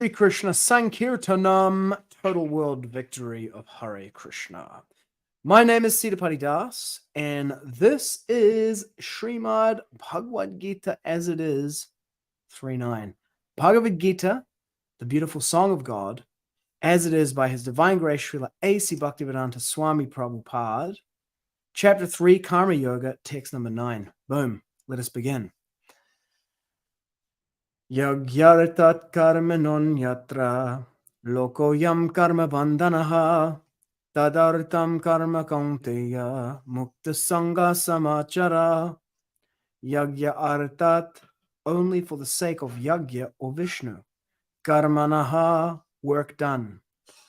Sri Krishna Sankirtanam, total world victory of Hare Krishna. My name is Sitapati Danna, and this is Srimad Bhagavad-gita as it is, 3.9. Bhagavad-gita, the beautiful song of God, as it is by His Divine Grace Srila A.C. Bhaktivedanta Swami Prabhupada, Chapter 3, Karma Yoga, text number 9. Boom. Let us begin. Yajña-arthāt karmaṇo nyatra, loko karma-bandhanaḥ, tad-arthaṁ karma kaunteya, mukta-saṅgaḥ samācara. Yajña-arthāt, only for the sake of yajña or Viṣṇu. Karmaṇaḥ, work done.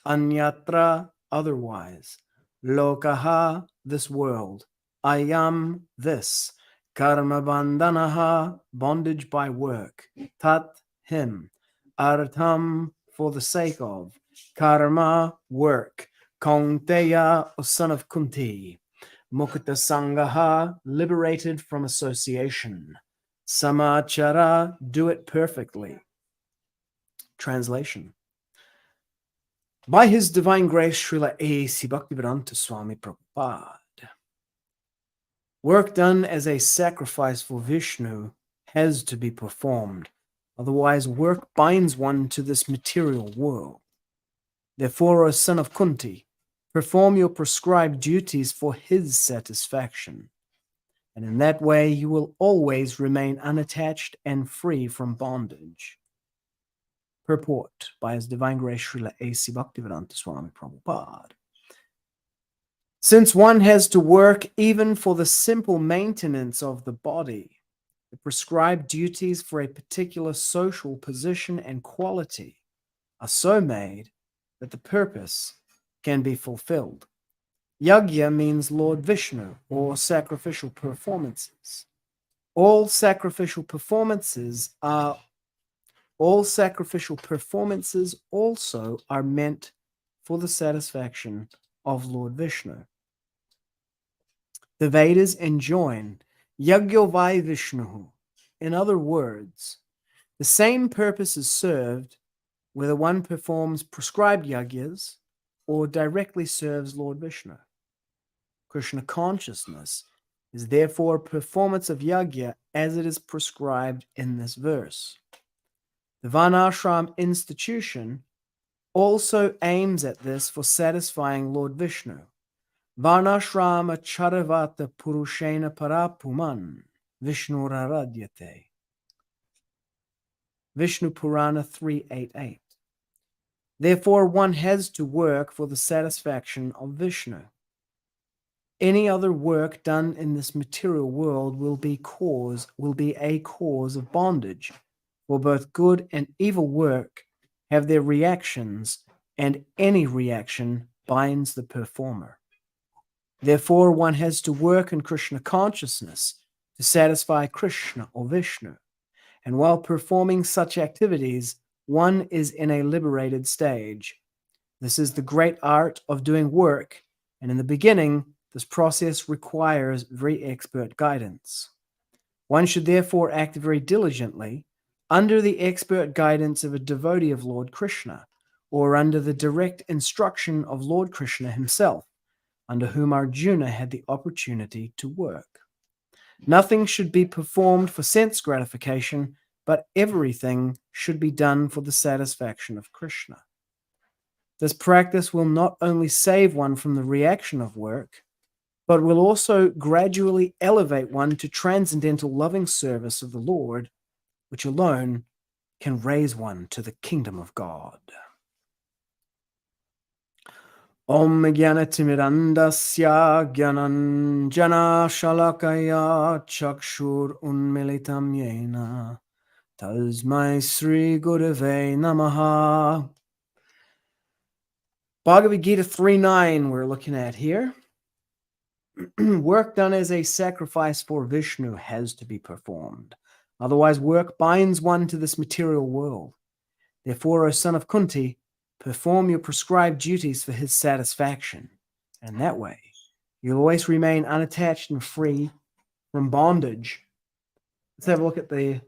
Anyatra, otherwise. Lokaḥ, this world. Ayam, this. Karma-bandhanaḥ, bondage by work. Tad, him. Artham, for the sake of. Karma, work. Kaunteya, o son of Kuntī. Mukta-saṅgaḥ, liberated from association. Samācara, do it perfectly. Translation. By His Divine Grace, Srila A.C. Bhaktivedanta Swami Prabhupada. Work done as a sacrifice for Viṣṇu has to be performed. Otherwise, work binds one to this material world. Therefore, O son of Kuntī, perform your prescribed duties for his satisfaction. And in that way, you will always remain unattached and free from bondage. Purport by His Divine Grace Srila A.C. Bhaktivedanta Swami Prabhupada. Since one has to work even for the simple maintenance of the body, the prescribed duties for a particular social position and quality are so made that the purpose can be fulfilled. Yajña means Lord Viṣṇu, or sacrificial performances. All sacrificial performances also are meant for the satisfaction of Lord Viṣṇu. The Vedas enjoin yajño vai viṣṇuḥ. In other words, the same purpose is served whether one performs prescribed yajñas or directly serves Lord Viṣṇu. Krishna consciousness is therefore a performance of yajña as it is prescribed in this verse. The Varṇāśrama institution also aims at this for satisfying Lord Viṣṇu. Varṇāśramācāra-vatā puruṣena parā-puman viṣṇurāradyate. Viṣṇu Purāṇa 3.8.8. Therefore, one has to work for the satisfaction of Viṣṇu. Any other work done in this material world will be a cause of bondage, for both good and evil work have their reactions, and any reaction binds the performer. Therefore, one has to work in Krishna consciousness to satisfy Krishna or Viṣṇu, and while performing such activities, one is in a liberated stage. This is the great art of doing work, and in the beginning, this process requires very expert guidance. One should therefore act very diligently under the expert guidance of a devotee of Lord Kṛṣṇa, or under the direct instruction of Lord Kṛṣṇa Himself, under whom Arjuna had the opportunity to work. Nothing should be performed for sense gratification, but everything should be done for the satisfaction of Krishna. This practice will not only save one from the reaction of work, but will also gradually elevate one to transcendental loving service of the Lord, which alone can raise one to the kingdom of God. Om jnana-timirandasya jnananjana shalakaya chakshur unmilitam yena tasmai Sri Gurave Namaha. Bhagavad-gita 3.9 we're looking at here. Work done as a sacrifice for Viṣṇu has to be performed. Otherwise, work binds one to this material world. Therefore, O son of Kuntī, perform your prescribed duties for his satisfaction. And that way, you'll always remain unattached and free from bondage. Let's have a look at the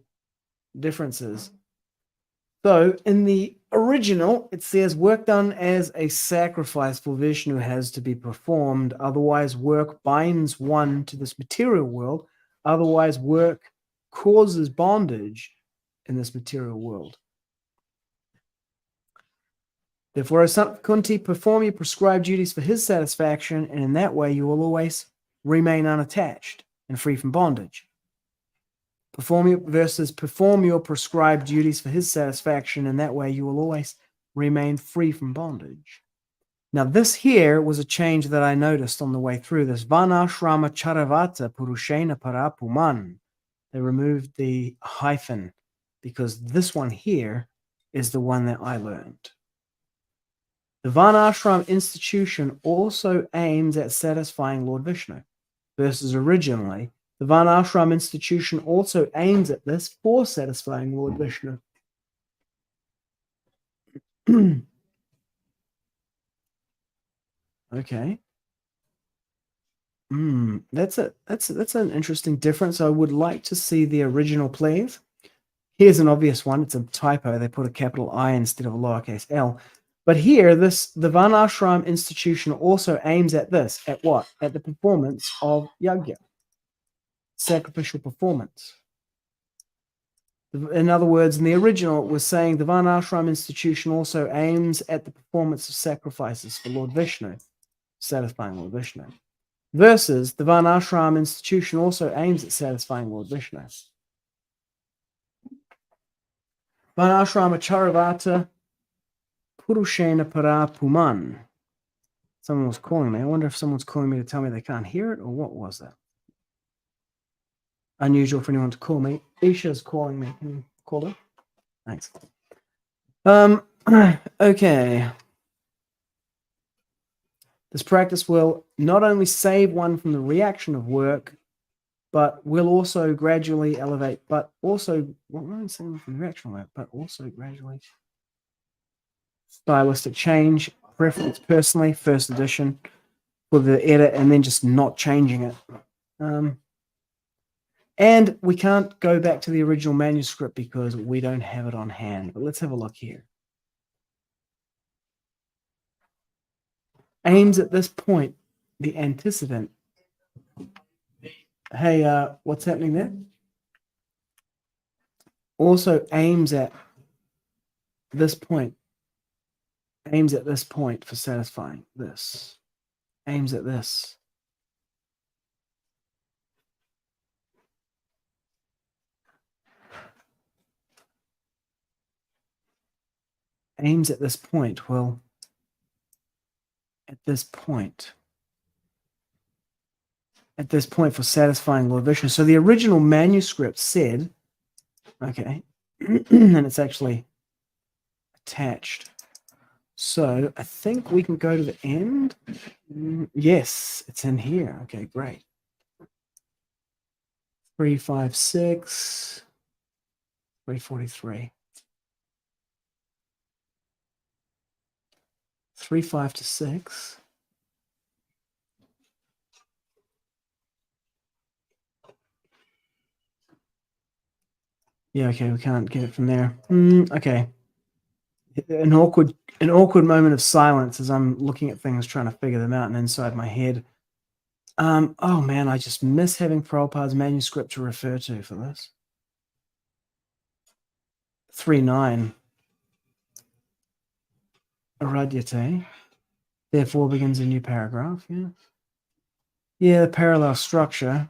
differences. So in the original, it says work done as a sacrifice for Viṣṇu has to be performed. Otherwise, work binds one to this material world. Otherwise, work causes bondage in this material world. Therefore, O son of Kuntī, perform your prescribed duties for his satisfaction, and in that way you will always remain unattached and free from bondage. Perform your prescribed duties for his satisfaction, and that way you will always remain free from bondage. Now, this here was a change that I noticed on the way through this. Varṇāśramācāra-vatā puruṣena para puman. They removed the hyphen because this one here is the one that I learned. The Varṇāśrama institution also aims at satisfying Lord Viṣṇu, versus originally, the Varṇāśrama institution also aims at this for satisfying Lord Viṣṇu. Okay. That's an interesting difference. I would like to see the original, please. Here's an obvious one. It's a typo. They put a capital I instead of a lowercase l. But here, the Varṇāśrama institution also aims at this. At what? At the performance of yajña, sacrificial performance. In other words, in the original, it was saying the Varṇāśrama institution also aims at the performance of sacrifices for Lord Viṣṇu, satisfying Lord Viṣṇu. Versus the Varṇāśrama institution also aims at satisfying Lord Viṣṇu. Varṇāśramācāra-vatā puruṣena para puman. Someone was calling me. I wonder if someone's calling me to tell me they can't hear it, or what was that? Unusual for anyone to call me. Isha's calling me. Can you call her? Thanks. Okay. This practice will not only save one from the reaction of work, but will also gradually elevate, but also, what am I saying from the reaction of work, but also gradually stylistic change, preference personally, first edition, for the edit, and then just not changing it. And we can't go back to the original manuscript because we don't have it on hand. But let's have a look here. Aims at this point, the antecedent. Hey, what's happening there? Also aims at this point. Aims at this point for satisfying this. Aims at this. Aims at this point. Well, at this point. At this point for satisfying Lord Viṣṇu. So the original manuscript said, okay, and it's actually attached. So I think we can go to the end. Yes, it's in here. Okay, great. 356, 343. 3, 5 to 6. Yeah, okay, we can't get it from there. Okay. An awkward moment of silence as I'm looking at things, trying to figure them out, and inside my head. Oh man, I just miss having Prabhupada's manuscript to refer to for this. 3.9. Aradyate. Therefore begins a new paragraph, yeah. Yeah, the parallel structure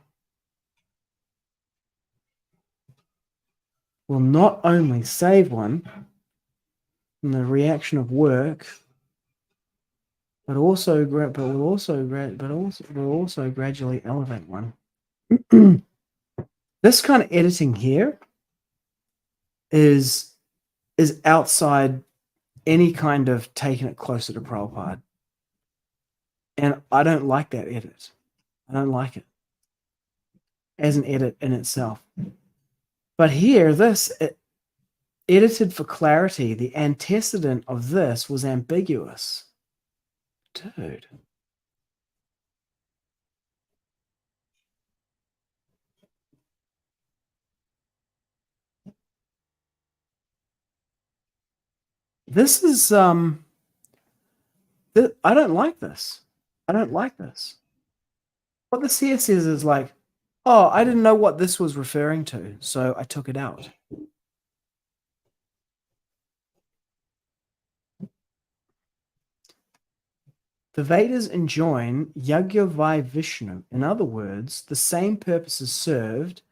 will not only save one from the reaction of work, but will also gradually elevate one. This kind of editing here is outside any kind of taking it closer to Prabhupada. And I don't like that edit. I don't like it as an edit in itself. But here, edited for clarity, the antecedent of this was ambiguous. Dude. This is I don't like this. I don't like this. What this here says is like, oh, I didn't know what this was referring to, so I took it out. The Vedas enjoin yajña-viṣṇu. In other words, the same purpose is served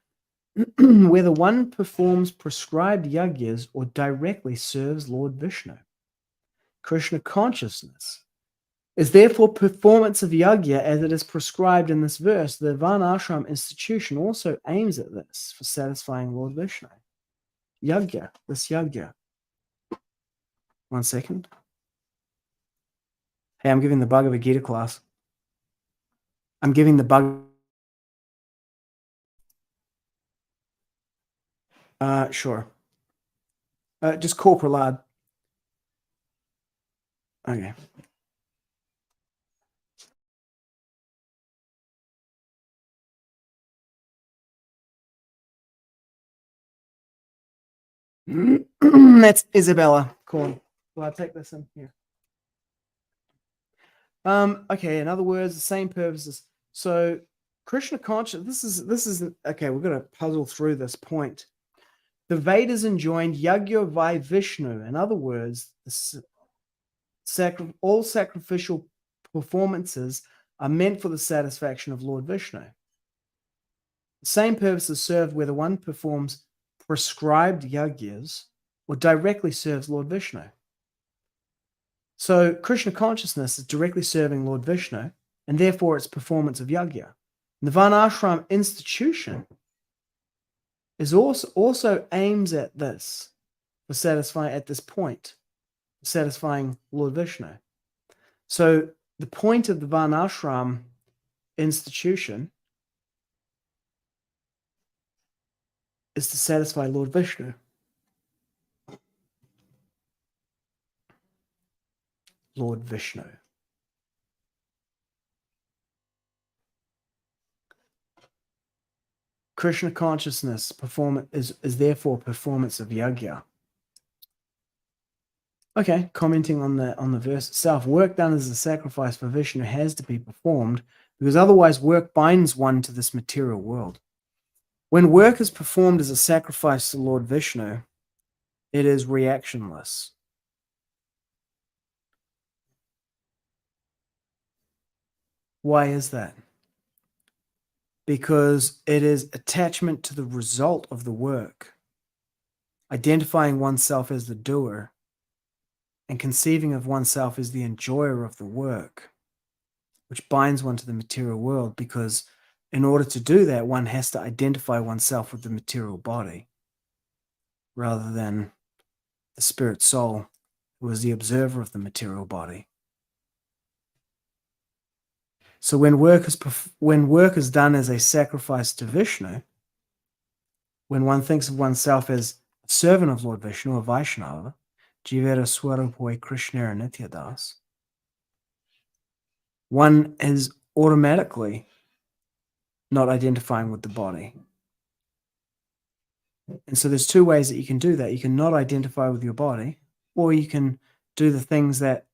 whether one performs prescribed yajñas or directly serves Lord Viṣṇu. Krishna consciousness is therefore performance of yajña as it is prescribed in this verse. The Varṇāśrama institution also aims at this for satisfying Lord Viṣṇu. Yajña, this yajña. 1 second. Hey, I'm giving the Bhagavad-gita class. I'm giving the sure. Just call Prahlad. Okay. That's Isabella. Cool. Well, I'll take this in here. Okay, in other words, the same purposes. So Krishna consciousness, this is okay, we're gonna puzzle through this point. The Vedas enjoined yajña-viṣṇu. In other words, all sacrificial performances are meant for the satisfaction of Lord Viṣṇu. The same purpose is served whether one performs prescribed yajñas or directly serves Lord Viṣṇu. So Krishna consciousness is directly serving Lord Viṣṇu, and therefore it's performance of yajña. And the Varṇāśrama institution is also aims at this for satisfying at this point, satisfying Lord Viṣṇu. So the point of the Varṇāśrama institution is to satisfy Lord Viṣṇu. Lord Viṣṇu. Krishna consciousness is therefore performance of yajña. Okay, commenting on the verse itself, work done as a sacrifice for Viṣṇu has to be performed because otherwise work binds one to this material world. When work is performed as a sacrifice to Lord Viṣṇu, it is reactionless. Why is that? Because it is attachment to the result of the work, identifying oneself as the doer, and conceiving of oneself as the enjoyer of the work, which binds one to the material world, because in order to do that, one has to identify oneself with the material body, rather than the spirit soul, who is the observer of the material body. So when work is done as a sacrifice to Viṣṇu, when one thinks of oneself as a servant of Lord Viṣṇu, a Vaishnava, Jivera Swarupoi Krishnera Nityadas, one is automatically not identifying with the body. And so there's two ways that you can do that. You can not identify with your body, or you can do the things that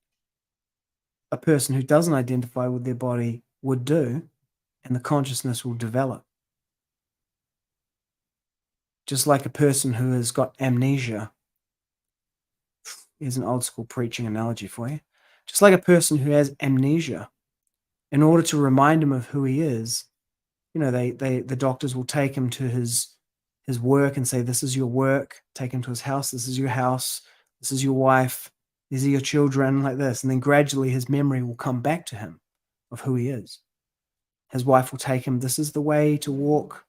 a person who doesn't identify with their body would do, and the consciousness will develop. Just like a person who has got amnesia. Here's an old school preaching analogy for you. Just like a person who has amnesia, in order to remind him of who he is, the doctors will take him to his work and say, this is your work. Take him to his house. This is your house. This is your wife. These are your children, like this. And then gradually his memory will come back to him of who he is. His wife will take him, this is the way to walk,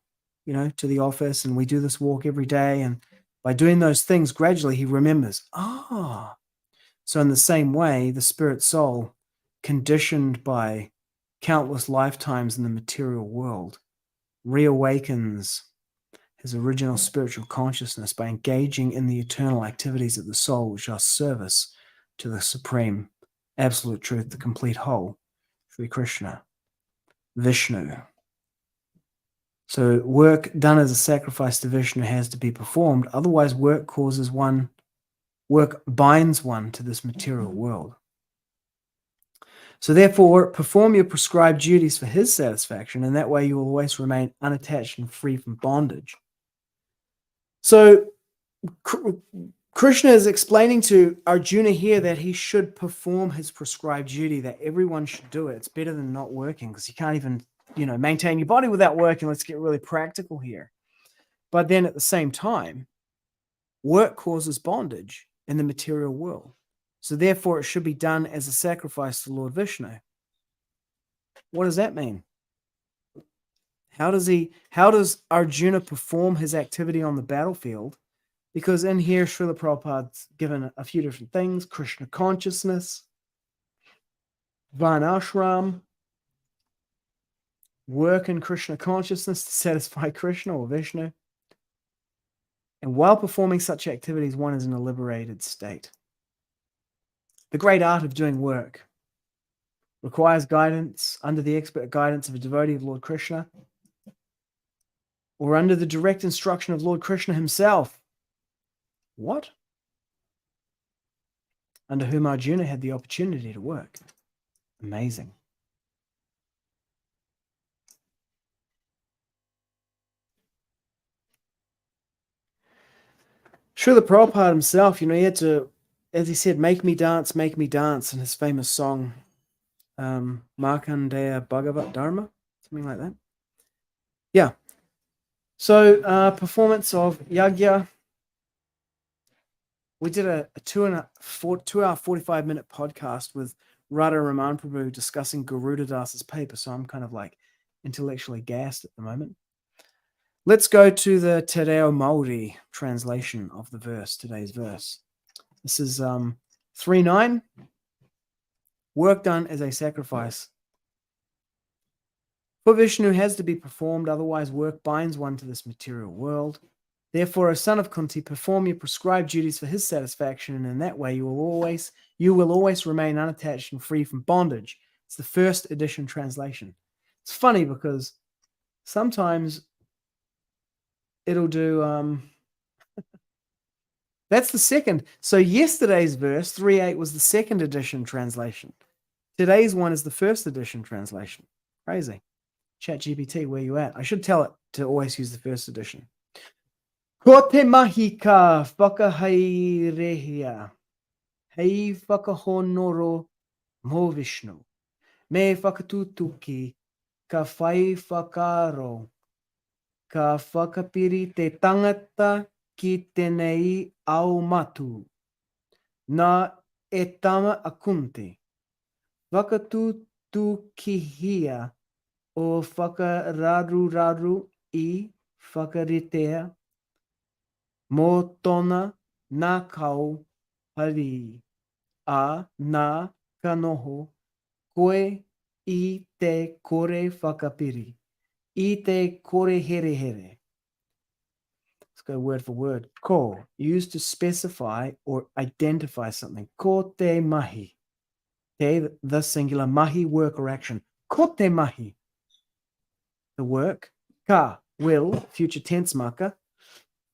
to the office. And we do this walk every day. And by doing those things, gradually he remembers, So in the same way, the spirit soul, conditioned by countless lifetimes in the material world, reawakens his original spiritual consciousness by engaging in the eternal activities of the soul, which are service to the supreme, absolute truth, the complete whole, Sri Krishna, Viṣṇu. So work done as a sacrifice to Viṣṇu has to be performed. Otherwise, work causes one Work binds one to this material world. So therefore, perform your prescribed duties for his satisfaction, and that way you will always remain unattached and free from bondage. So Krishna is explaining to Arjuna here that he should perform his prescribed duty, that everyone should do it. It's better than not working, because you can't even, maintain your body without working. Let's get really practical here. But then at the same time, work causes bondage in the material world. So therefore, it should be done as a sacrifice to Lord Viṣṇu. What does that mean? How does Arjuna perform his activity on the battlefield? Because in here, Srila Prabhupada's given a few different things: Krishna consciousness, Varṇāśramācāra-vatā, work in Krishna consciousness to satisfy Krishna or Viṣṇu. And while performing such activities, one is in a liberated state. The great art of doing work requires guidance under the expert guidance of a devotee of Lord Kṛṣṇa, or under the direct instruction of Lord Kṛṣṇa himself. What? Under whom Arjuna had the opportunity to work. Amazing. Srila Prabhupada himself, he had to, as he said, make me dance in his famous song, Markandeya Bhagavad-gita, something like that. Yeah. So, performance of yajña. We did a 2 hour 45-minute podcast with Radha Raman Prabhu discussing Garuda Das's paper, so I'm kind of like intellectually gassed at the moment. Let's go to the Tadao Maori translation of the verse, today's verse. This is 3:9. Work done as a sacrifice. For Viṣṇu has to be performed, otherwise work binds one to this material world. Therefore, O son of Kuntī, perform your prescribed duties for his satisfaction, and in that way you will always remain unattached and free from bondage. It's the first edition translation. It's funny because sometimes it'll do that's the second. So yesterday's verse 3:8 was the second edition translation. Today's one is the first edition translation. Crazy. ChatGPT, where you at? I should tell it to always use the first edition. Ko te mahi ka whakahairehia, hei whakahonoro mo Viṣṇu, me whakatutuki ka whai whakaro, ka whakapiri te tangata ki tenei au matu, na e tama a Kuntī, whakatutukihia o whakararuraru I whakaritea, mo tona nā kau hari, a nā kanoho, koe I te kore whakapiri, I te kore here here. Let's go word for word. Ko, used to specify or identify something. Ko te mahi. Te, the singular, mahi, work or action. Ko te mahi, the work. Ka, will, future tense marker.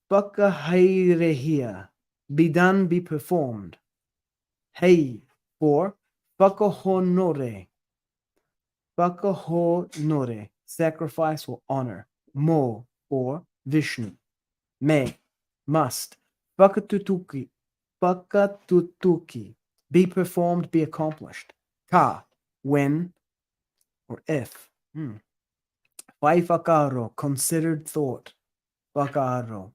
Whakahairehia, be done, be performed. Hei, for. Whakahonore, whakahonore, sacrifice or honor. Mo, for. Viṣṇu. Me, must. Whakatutuki, be performed, be accomplished. Ka, when or if. Whai whakaro, considered thought. Whakaro.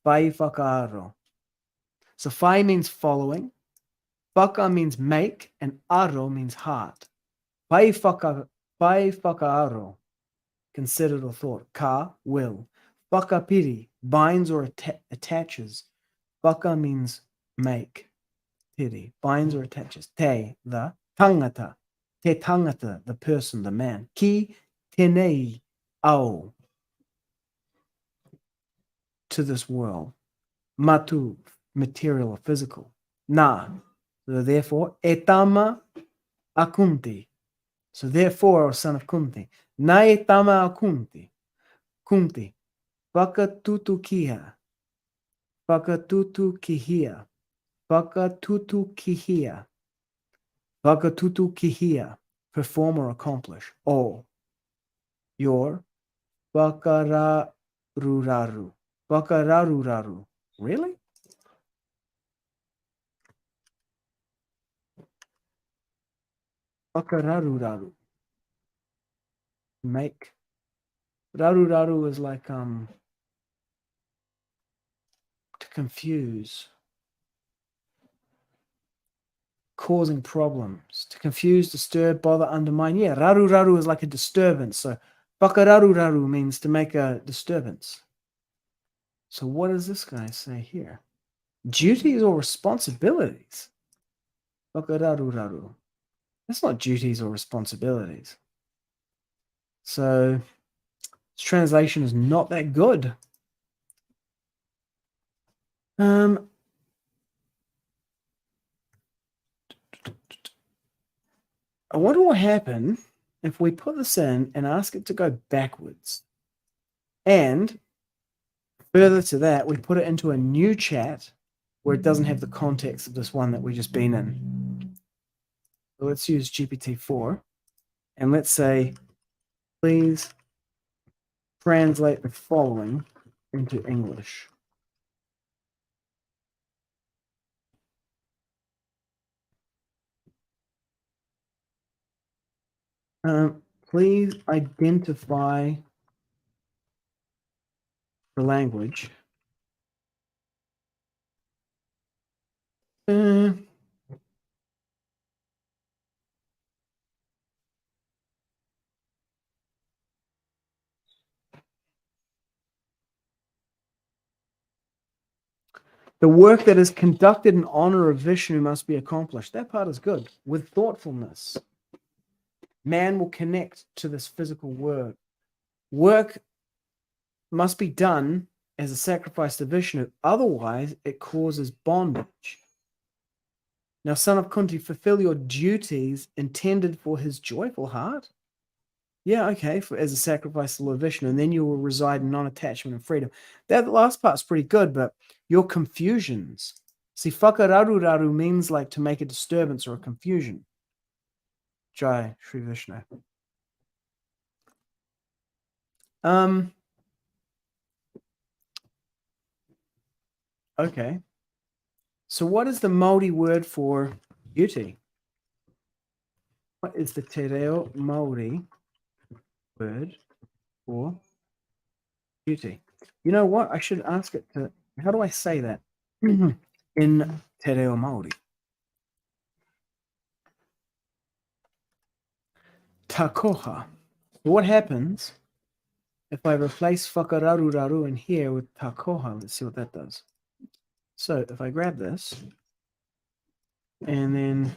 Whai whakaro. So whai means following. Whaka means make, and aro means heart. Whai whakaro, considered or thought. Ka, will. Whakapiri, binds or attaches. Whaka means make. Piri, binds or attaches. Te, the. Tangata, te tangata, the person, the man. Ki, tenei, au, to this world. Matu, material or physical. Na, so therefore, etama a Kuntī. So therefore, O son of Kuntī. Na etama a Kuntī. Kuntī. Whakatutukihia. Whakatutukihia. Vakatutu kihia. Vakatutu kihia. Perform or accomplish. O. Your. Vakararuraru. Vakararuraru. Really? Vakararuraru. Make. Raru is like to confuse, causing problems, to confuse, disturb, bother, undermine. Yeah, raru is like a disturbance. So bakararu means to make a disturbance. So what does this guy say here? Duties or responsibilities? Bakararu. That's not duties or responsibilities. So this translation is not that good. I wonder what happened if we put this in and ask it to go backwards. And further to that, we put it into a new chat where it doesn't have the context of this one that we've just been in. So let's use GPT-4 and let's say, please translate the following into English. Please identify the language. The work that is conducted in honor of Viṣṇu must be accomplished. That part is good. With thoughtfulness, man will connect to this physical work. Work must be done as a sacrifice to Viṣṇu. Otherwise, it causes bondage. Now, son of Kuntī, fulfill your duties intended for his joyful heart. Yeah, okay, as a sacrifice to Lord Viṣṇu, and then you will reside in non-attachment and freedom. That last part's pretty good, but your confusions. See, whakararuraru means like to make a disturbance or a confusion. Jai Shri Viṣṇu. Okay. So what is the Māori word for beauty? What is the te reo Māori word for beauty? You know what? I should ask it to, how do I say that in te reo Māori? Takoha. What happens if I replace whakararuraru in here with takoha? Let's see what that does. So if I grab this and then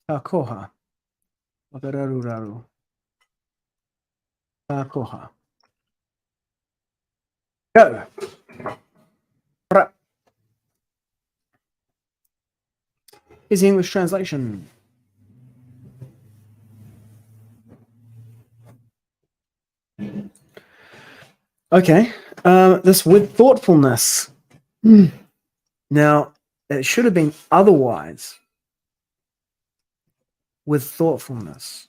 takoha, whakararuraru, takoha. Go. Here's the English translation. Okay, this with thoughtfulness. Now, it should have been otherwise. With thoughtfulness.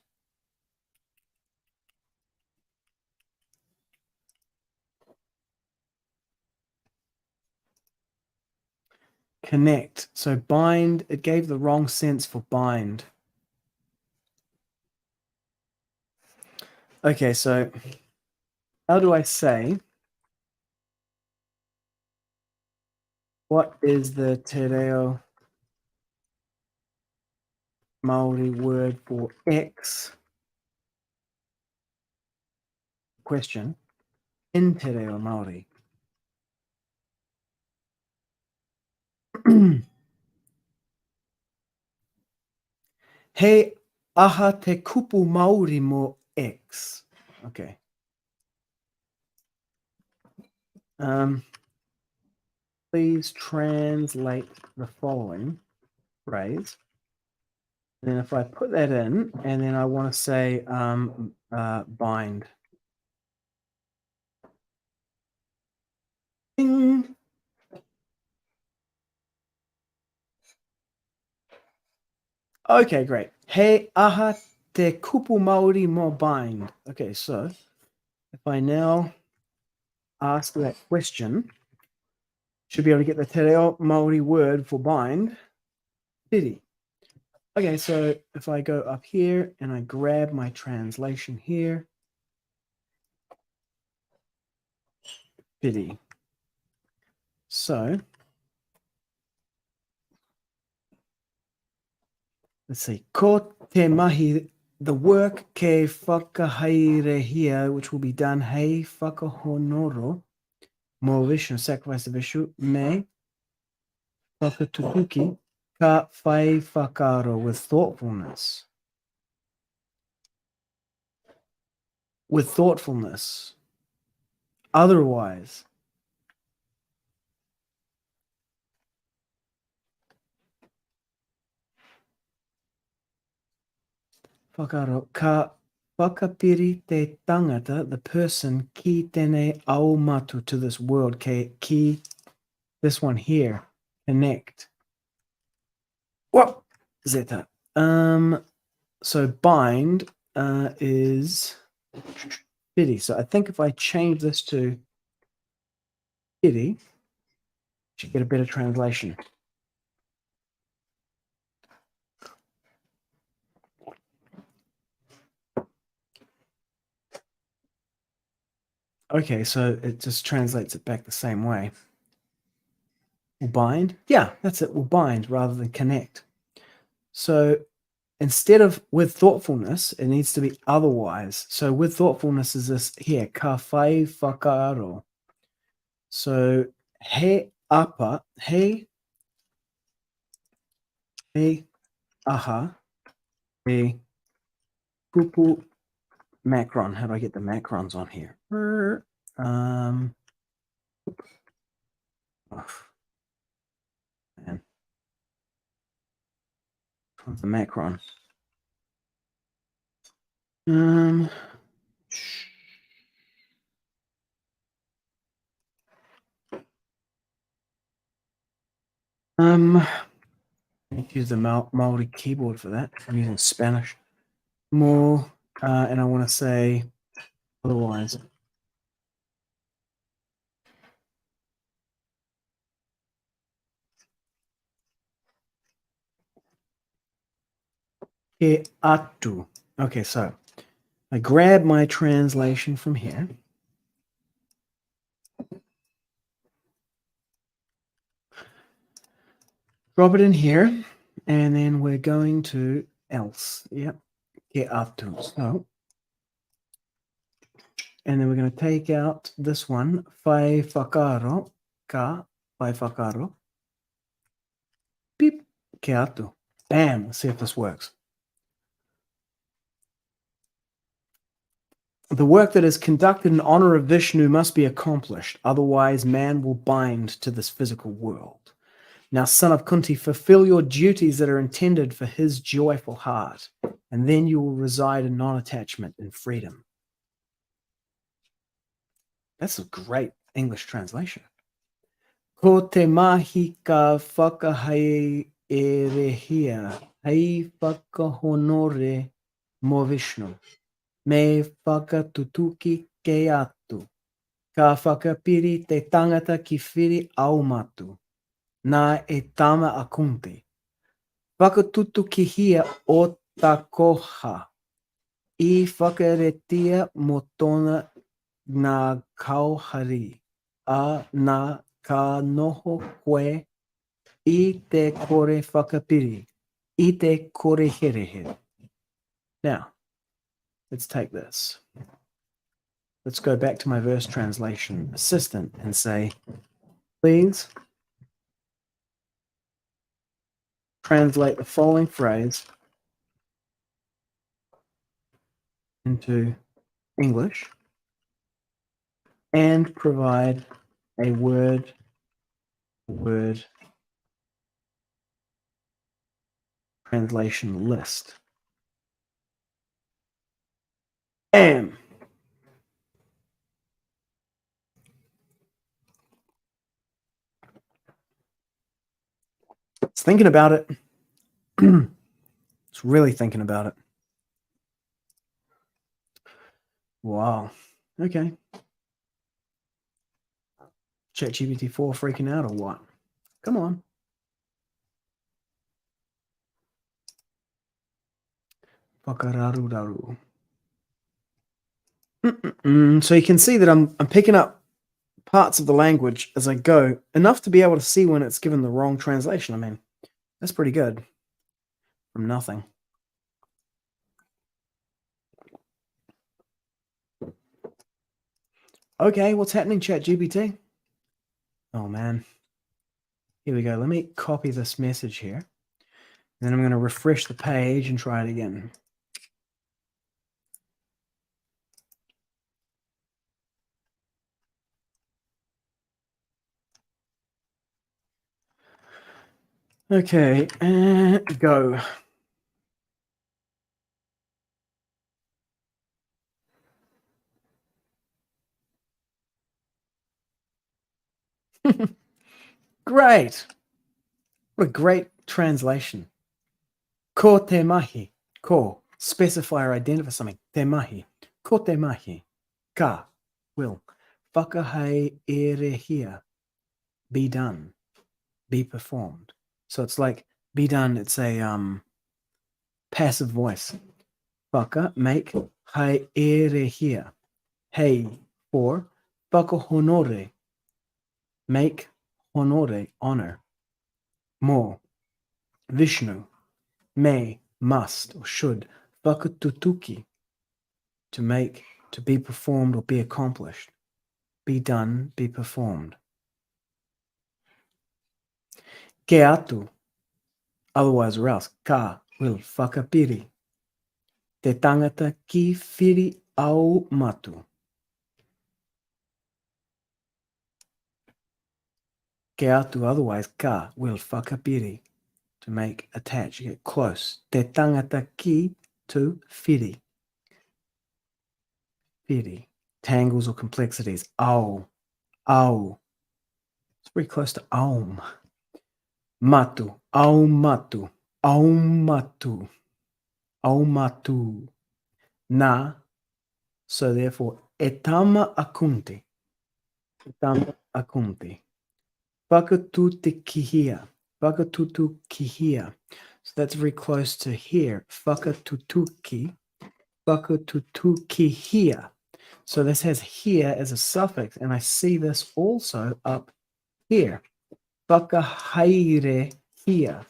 Connect. So bind, it gave the wrong sense for bind. Okay, so how do I say, what is the te reo Māori word for X? Question. In te reo Māori. He aha te kupu Māori mo X. Okay. Please translate the following phrase. And if I put that in, and then I want to say bind. Ding. Okay, great. He aha te kupu Māori mo bind. Okay, so if I now ask that question, should be able to get the te reo Māori word for bind, piri. Okay, so if I go up here and I grab my translation here, piri. So let's see. Ko te mahi, the work ke whakahaere here, which will be done hei whakahonoro, mo Viṣṇu, sacrifice of Viṣṇu, me whakatutuki, ka whai whakaro, with thoughtfulness. With thoughtfulness. Otherwise, whakaro, ka whakapiri te tangata, the person, ki tēnei aumatu, to this world, ki, this one here, connect. What is that? So bind is piri. So I think if I change this to piri, should get a better translation. Okay, so it just translates it back the same way. Will bind? Yeah, that's it. Will bind rather than connect. So instead of with thoughtfulness, it needs to be otherwise. So with thoughtfulness is this here, ka whai whakaaro. So he apa, he aha, he kupu macron. How do I get the macrons on here? Oh, man. What's the macron? Use the Maori keyboard for that. I'm using Spanish more, and I want to say otherwise. Ke atu. Okay, so I grab my translation from here. Drop it in here, and then we're going to else. Yep. Ke atu. So, and then we're going to take out this one. Whai whakaro. Ka whai whakaro. Beep. Ke atu. Bam. Let's see if this works. The work that is conducted in honor of Viṣṇu must be accomplished, otherwise man will bind to this physical world. Now, son of Kuntī, fulfill your duties that are intended for his joyful heart, and then you will reside in non-attachment and freedom. That's a great English translation. Ko te mahi ka whakahaere hia, hei whakahonore mo Viṣṇu. Me whakatutuki ke atu, ka whakapiri te tangata ki whiri aumatu, nā e tama a Kuntī. Whakatutuki hia o tā koha, I whakaretia mo tōna ngā kauhari, a nā ka noho koe I te kore whakapiri, I te kore herehere. Now, let's take this. Let's go back to my verse translation assistant and say, please translate the following phrase into English and provide a word translation list. Ayam. Thinking about it, It's really thinking about it. Wow. Okay. ChatGPT 4 freaking out or what? Come on. Pakararu. So you can see that I'm picking up parts of the language as I go, enough to be able to see when it's given the wrong translation. I mean, that's pretty good. From nothing. Okay, what's happening, ChatGPT? Oh, man. Here we go. Let me copy this message here. Then I'm going to refresh the page and try it again. Okay, and go. Great. What a great translation. Ko te mahi. Ko, specify or identify something. Te mahi. Ko te mahi. Ka, will. Whakahei erehia. Be done. Be performed. So it's like be done. It's a passive voice. Whaka, make. Hei erehia. Hei, for. Whakahonore. Make. Honore, honor. Mo. Viṣṇu. May, must, or should. Whakatutuki. To make, to be performed or be accomplished. Be done, be performed. Ke atu, otherwise or else. Ka, will, whakapiri. Te tangata ki whiri au matu. Ke atu, otherwise. Ka, will, whakapiri. To make, attach, get close. Te tangata ki, to whiri. Whiri. Tangles or complexities. Au, au. It's very close to aum. Matu, au matu, aumatu, aumatu. Na, so therefore, etama akunti. Etama akunti. Whakatutu kihia. Whakatutu kihia. So that's very close to here. Whakatutuki. Whakatutuki here. So this has here as a suffix, and I see this also up here. Whakahaire here.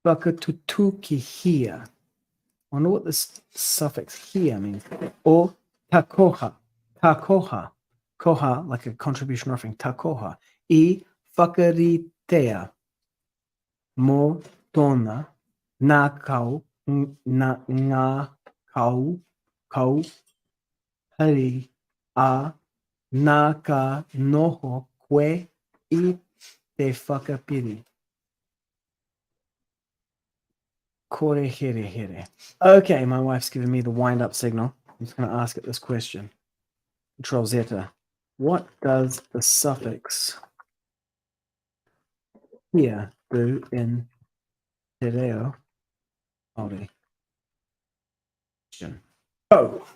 Whakatutuki here. I wonder what this suffix here means. Or takoha. Takoha. Koha, like a contribution offering. Takoha. I whakaritea. Mo tona. Na kau. Na ngā kau. Kau. Hari. A. Nā ka noho koe I te whakapiri. Kore here here. Okay, my wife's giving me the wind-up signal. I'm just going to ask it this question. Control Zeta. What does the suffix here do in te reo Māori? Oh.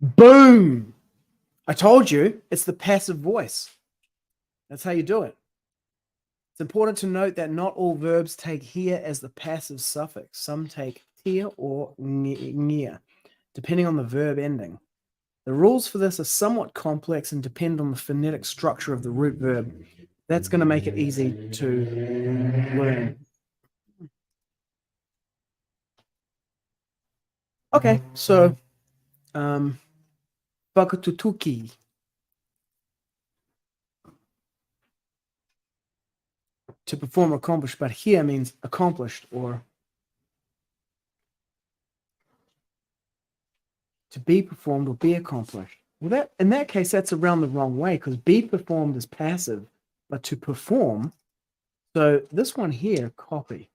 Boom! I told you, it's the passive voice. That's how you do it. It's important to note that not all verbs take here as the passive suffix. Some take tia or ngia, depending on the verb ending. The rules for this are somewhat complex and depend on the phonetic structure of the root verb. That's going to make it easy to learn. Okay, so whakatutuki. To perform or accomplish, but here means accomplished or to be performed or be accomplished. Well, that in that case, that's around the wrong way because be performed is passive, but to perform. So this one here, copy.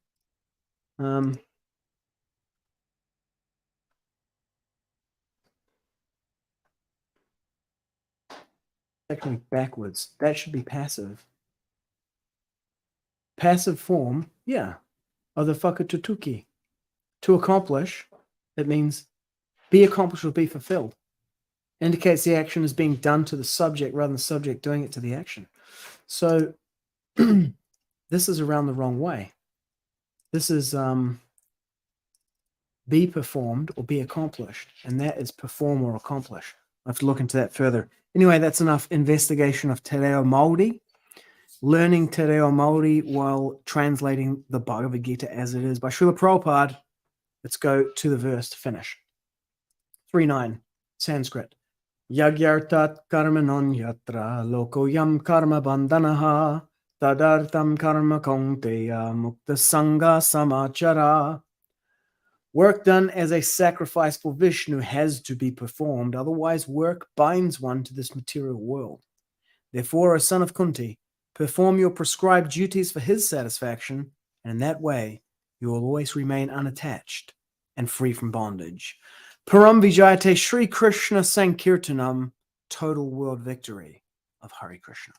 Actually backwards. That should be passive. Passive form, yeah, of the whakatutuki. To accomplish, it means be accomplished or be fulfilled. Indicates the action is being done to the subject rather than the subject doing it to the action. So this is around the wrong way. This is be performed or be accomplished, and that is perform or accomplish. I have to look into that further. Anyway, that's enough investigation of Te Reo Māori. Learning Te Reo Māori while translating the Bhagavad-gita as it is by Srila Prabhupada. Let's go to the verse to finish. 3.9, Sanskrit. Yajña-arthāt karmaṇo nyatra, loko karma-bandhanaḥ, tad-arthaṁ karma kaunteya, mukta-saṅgaḥ samācara. Work done as a sacrifice for Viṣṇu has to be performed, otherwise work binds one to this material world. Therefore, O son of Kuntī, perform your prescribed duties for his satisfaction, and in that way you will always remain unattached and free from bondage. Param Vijayate Sri Krishna Sankirtanam, total world victory of Hare Krishna.